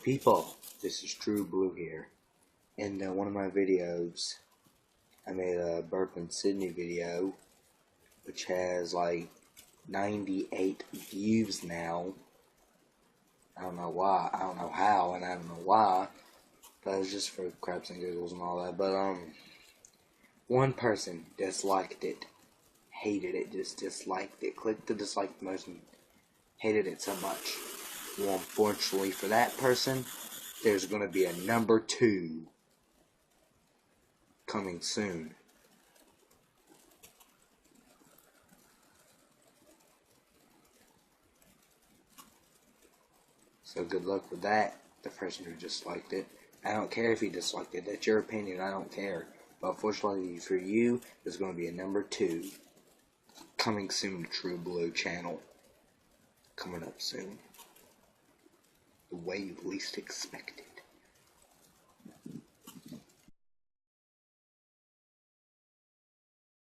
people, this is True Blue here. In one of my videos, I made a Burping Sydney video, which has like 98 views now. I don't know why, I don't know how, and I don't know why, but it's just for craps and giggles and all that. But one person disliked it, hated it, just disliked it, clicked the dislike button, hated it so much. Well, unfortunately for that person, there's going to be a number 2 coming soon. So good luck with that, the person who disliked it. I don't care if you disliked it, that's your opinion, I don't care. But unfortunately for you, there's going to be a number 2 coming soon to True Blue channel. Coming up soon. The way you least expect it.